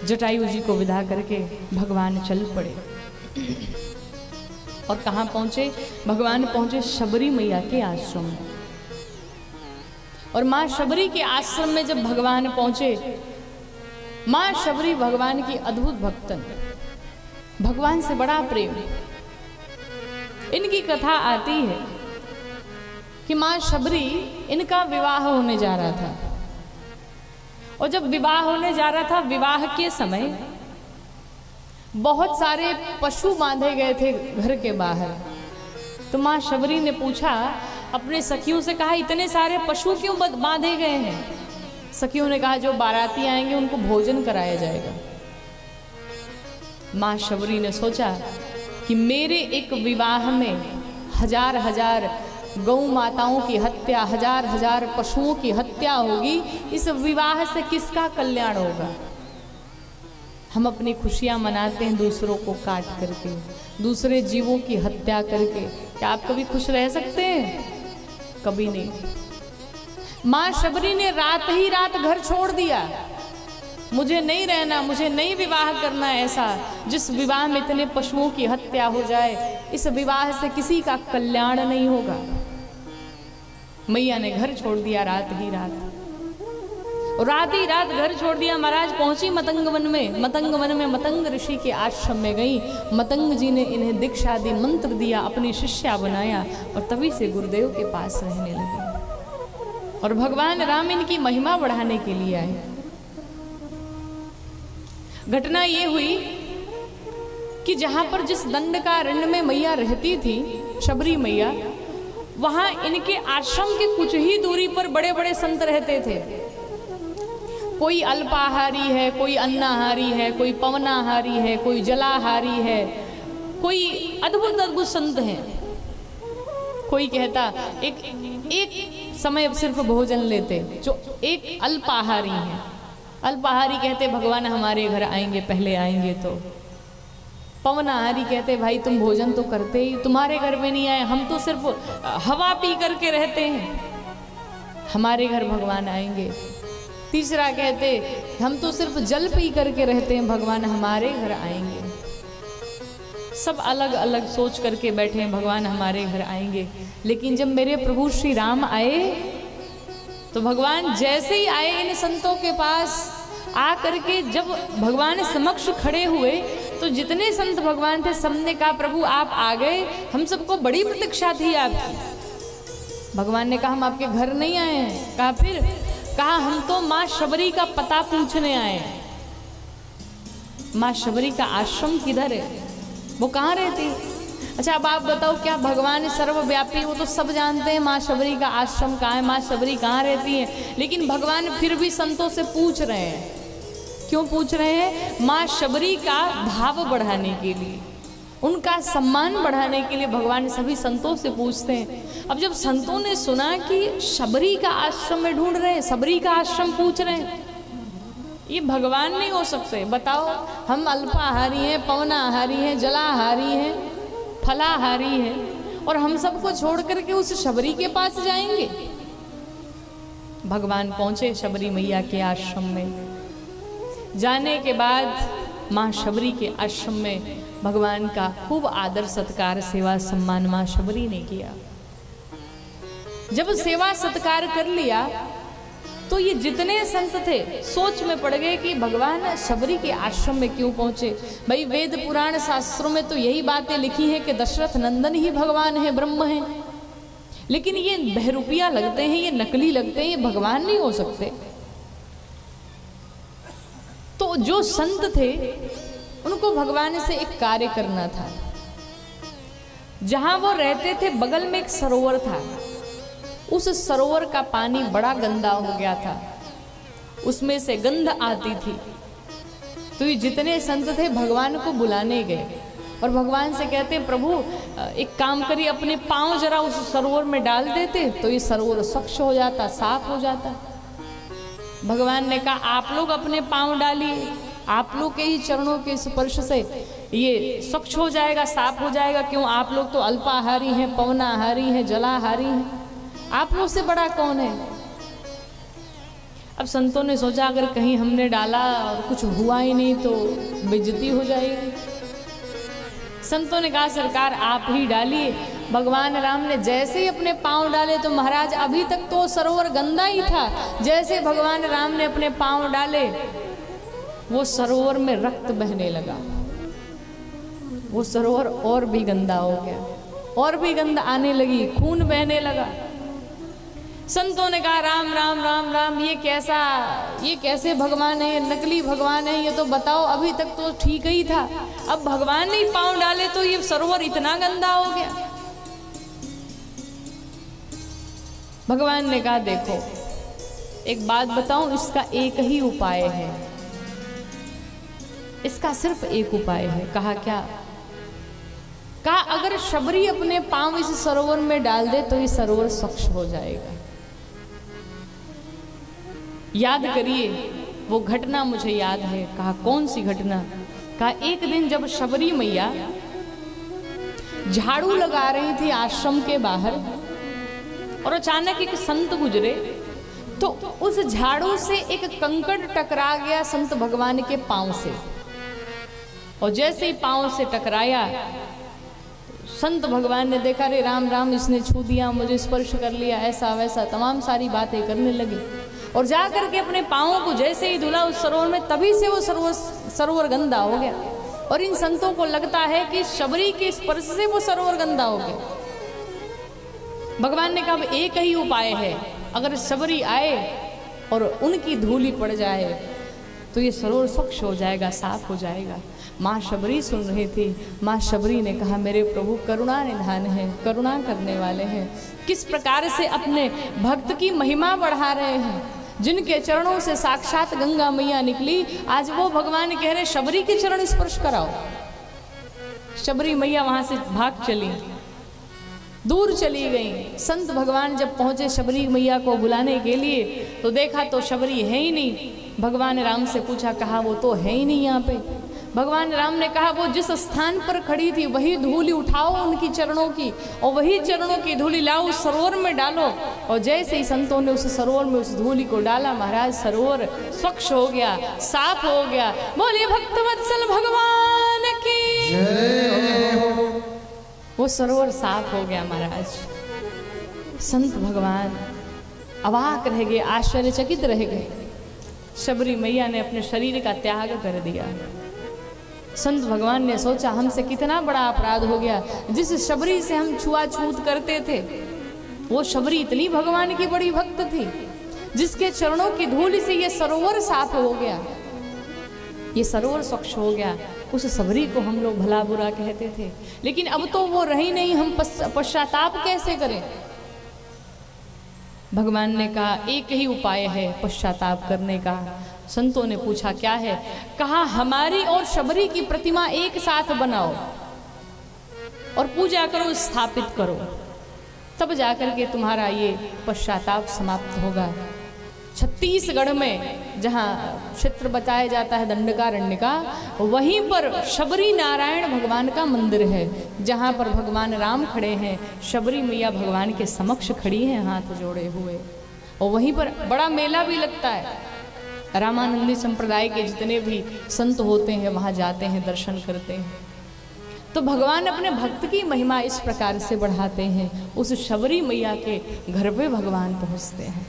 जटायु जी को विदा करके भगवान चल पड़े। और कहाँ पहुंचे? भगवान पहुंचे शबरी मैया के आश्रम में। और माँ शबरी के आश्रम में जब भगवान पहुंचे, माँ शबरी भगवान की अद्भुत भक्तन, भगवान से बड़ा प्रेम। इनकी कथा आती है कि माँ शबरी, इनका विवाह होने जा रहा था। और जब विवाह होने जा रहा था, विवाह के समय बहुत सारे पशु बांधे गए थे घर के बाहर। तो माँ शबरी ने पूछा, अपने सखियों से कहा, इतने सारे पशु क्यों बांधे गए हैं? सखियों ने कहा, जो बाराती आएंगे उनको भोजन कराया जाएगा। माँ शबरी ने सोचा कि मेरे एक विवाह में हजार हजार गौ माताओं की हत्या, हजार हजार पशुओं की हत्या होगी, इस विवाह से किसका कल्याण होगा? हम अपनी खुशियां मनाते हैं दूसरों को काट करके, दूसरे जीवों की हत्या करके। क्या आप कभी खुश रह सकते हैं? कभी नहीं। माँ शबरी ने रात ही रात घर छोड़ दिया। मुझे नहीं रहना, मुझे नहीं विवाह करना ऐसा जिस विवाह में इतने पशुओं की हत्या हो जाए। इस विवाह से किसी का कल्याण नहीं होगा। मैया ने घर छोड़ दिया रात ही रात। रात ही रात घर छोड़ दिया। महाराज पहुंची मतंग वन में। मतंग वन में मतंग ऋषि के आश्रम में गई। मतंग जी ने इन्हें दीक्षा दी, मंत्र दिया, अपनी शिष्या बनाया और तभी से गुरुदेव के पास रहने लगी। और भगवान राम इनकी महिमा बढ़ाने के लिए आए। घटना ये हुई कि जहां पर जिस दंडकारण्य में मैया रहती थी, शबरी मैया, वहां इनके आश्रम के कुछ ही दूरी पर बड़े बड़े संत रहते थे। कोई अल्पाहारी है, कोई अन्नाहारी है, कोई पवनाहारी है, कोई जलाहारी है, कोई अद्भुत अद्भुत संत हैं। कोई कहता एक समय सिर्फ भोजन लेते, जो एक अल्पाहारी है। अल्पाहारी कहते भगवान हमारे घर आएंगे, पहले आएंगे तो। पवनाहारी कहते भाई तुम भोजन तो करते ही, तुम्हारे घर में नहीं आए, हम तो सिर्फ हवा पी करके रहते हैं, हमारे घर भगवान आएंगे। तीसरा कहते हम तो सिर्फ जल पी करके रहते हैं, भगवान हमारे घर आएंगे। सब अलग अलग सोच करके बैठे हैं, भगवान हमारे घर आएंगे। लेकिन जब मेरे प्रभु श्री राम आए तो भगवान जैसे ही आए इन संतों के पास, आ करके जब भगवान समक्ष खड़े हुए तो जितने संत भगवान थे सबने कहा प्रभु आप आ गए, हम सबको बड़ी प्रतीक्षा थी आपकी। भगवान ने कहा हम आपके घर नहीं आए हैं। कहा फिर? कहा हम तो माँ शबरी का पता पूछने आए। माँ शबरी का आश्रम किधर है, वो कहाँ रहती? अच्छा अब आप बताओ, क्या भगवान सर्वव्यापी, वो तो सब जानते हैं माँ शबरी का आश्रम कहाँ है, माँ शबरी कहाँ रहती है। लेकिन भगवान फिर भी संतों से पूछ रहे हैं। क्यों पूछ रहे हैं? माँ शबरी का भाव बढ़ाने के लिए, उनका सम्मान बढ़ाने के लिए भगवान सभी संतों से पूछते हैं। अब जब संतों ने सुना कि शबरी का आश्रम में ढूंढ रहे हैं, शबरी का आश्रम पूछ रहे हैं, ये भगवान नहीं हो सकते। बताओ, हम अल्पाहारी हैं, पवनाहारी हैं, जलाहारी हैं, फलाहारी हैं, और हम सबको छोड़ करके उस शबरी के पास जाएंगे? भगवान पहुंचे शबरी मैया के आश्रम में। जाने के बाद माँ शबरी के आश्रम में भगवान का खूब आदर सत्कार, सेवा सम्मान माँ शबरी ने किया। जब सेवा सत्कार कर लिया तो ये जितने संत थे सोच में पड़ गए कि भगवान शबरी के आश्रम में क्यों पहुंचे। भाई वेद पुराण शास्त्रों में तो यही बातें लिखी है कि दशरथ नंदन ही भगवान है, ब्रह्म है। लेकिन ये बहरूपिया लगते हैं, ये नकली लगते हैं, ये भगवान नहीं हो सकते। तो जो संत थे उनको भगवान से एक कार्य करना था। जहां वो रहते थे बगल में एक सरोवर था। उस सरोवर का पानी बड़ा गंदा हो गया था, उसमें से गंध आती थी। तो ये जितने संत थे भगवान को बुलाने गए और भगवान से कहते प्रभु एक काम करिए, अपने पांव जरा उस सरोवर में डाल देते तो ये सरोवर स्वच्छ हो जाता, साफ हो जाता। भगवान ने कहा आप लोग अपने पांव डालिए, आप लोग के ही चरणों के स्पर्श से ये स्वच्छ हो जाएगा, साफ हो जाएगा। क्यों? आप लोग तो अल्पाहारी हैं, पवनाहारी हैं, जलाहारी हैं, आप लोग से बड़ा कौन है? अब संतों ने सोचा अगर कहीं हमने डाला और कुछ हुआ ही नहीं तो बेइज्जती हो जाएगी। संतों ने कहा सरकार आप ही डालिए। भगवान राम ने जैसे ही अपने पांव डाले तो महाराज अभी तक तो सरोवर गंदा ही था, जैसे भगवान राम ने अपने पांव डाले वो सरोवर में रक्त बहने लगा। वो सरोवर और भी गंदा हो गया, और भी गंध आने लगी, खून बहने लगा। संतों ने कहा राम राम राम राम, ये कैसे भगवान है, नकली भगवान है, ये तो बताओ, अभी तक तो ठीक ही था, अब भगवान ने पांव डाले तो ये सरोवर इतना गंदा हो गया। भगवान ने कहा देखो एक बात बताऊं, इसका एक ही उपाय है, इसका सिर्फ एक उपाय है। कहा क्या? कहा अगर शबरी अपने पांव इस सरोवर में डाल दे तो ये सरोवर स्वच्छ हो जाएगा। याद करिए वो घटना मुझे याद है। कहा कौन सी घटना? कहा एक दिन जब शबरी मैया झाड़ू लगा रही थी आश्रम के बाहर और अचानक एक संत गुजरे तो उस झाड़ू से एक कंकड़ टकरा गया संत भगवान के पांव से, और जैसे ही पांव से टकराया संत भगवान ने देखा रे राम राम, इसने छू दिया, मुझे स्पर्श कर लिया, ऐसा वैसा तमाम सारी बातें करने लगे। और जा करके अपने पांवों को जैसे ही धुला उस सरोवर में, तभी से वो सरोवर गंदा हो गया। और इन संतों को लगता है कि शबरी के स्पर्श से वो सरोवर गंदा हो गया। भगवान ने कहा एक ही उपाय है, अगर शबरी आए और उनकी धूली पड़ जाए तो ये सरोवर स्वच्छ हो जाएगा, साफ हो जाएगा। माँ शबरी सुन रही थी। माँ शबरी ने कहा मेरे प्रभु करुणा निधान है, करुणा करने वाले हैं, किस प्रकार से अपने भक्त की महिमा बढ़ा रहे हैं। जिनके चरणों से साक्षात गंगा मैया निकली, आज वो भगवान कह रहे शबरी के चरण स्पर्श कराओ। शबरी मैया वहां से भाग चली, दूर चली गई। संत भगवान जब पहुंचे शबरी मैया को बुलाने के लिए तो देखा तो शबरी है ही नहीं। भगवान राम से पूछा, कहा वो तो है ही नहीं यहाँ पे। भगवान राम ने कहा वो जिस स्थान पर खड़ी थी वही धूली उठाओ उनकी चरणों की, और वही चरणों की धूली लाओ उस सरोवर में डालो। और जैसे ही संतों ने उस सरोवर में उस धूली को डाला, महाराज सरोवर स्वच्छ हो गया, साफ हो गया। बोले भक्तवत्सल भगवान की जय हो। वो सरोवर साफ हो गया महाराज। संत भगवान अवाक रह गए, आश्चर्यचकित रह गए। शबरी मैया ने अपने शरीर का त्याग कर दिया। संत भगवान ने सोचा हमसे कितना बड़ा अपराध हो गया। जिस शबरी से हम छुआछूत करते थे वो शबरी इतनी भगवान की बड़ी भक्त थी, जिसके चरणों की धूल से ये सरोवर साफ हो गया, ये सरोवर स्वच्छ हो गया। उस शबरी को हम लोग भला बुरा कहते थे, लेकिन अब तो वो रही नहीं, हम पश्चाताप कैसे करें? भगवान ने कहा एक ही उपाय है पश्चाताप करने का। संतों ने पूछा क्या है? कहा हमारी और शबरी की प्रतिमा एक साथ बनाओ और पूजा करो, स्थापित करो, तब जाकर के तुम्हारा ये पश्चाताप समाप्त होगा। छत्तीसगढ़ में जहाँ क्षेत्र बताया जाता है दंडकारण्य का, वहीं पर शबरी नारायण भगवान का मंदिर है, जहाँ पर भगवान राम खड़े हैं, शबरी मैया भगवान के समक्ष खड़ी हैं हाथ जोड़े हुए। और वहीं पर बड़ा मेला भी लगता है। रामानंदी संप्रदाय के जितने भी संत होते हैं वहाँ जाते हैं, दर्शन करते हैं। तो भगवान अपने भक्त की महिमा इस प्रकार से बढ़ाते हैं। उस शबरी मैया के घर पे भगवान पहुँचते हैं।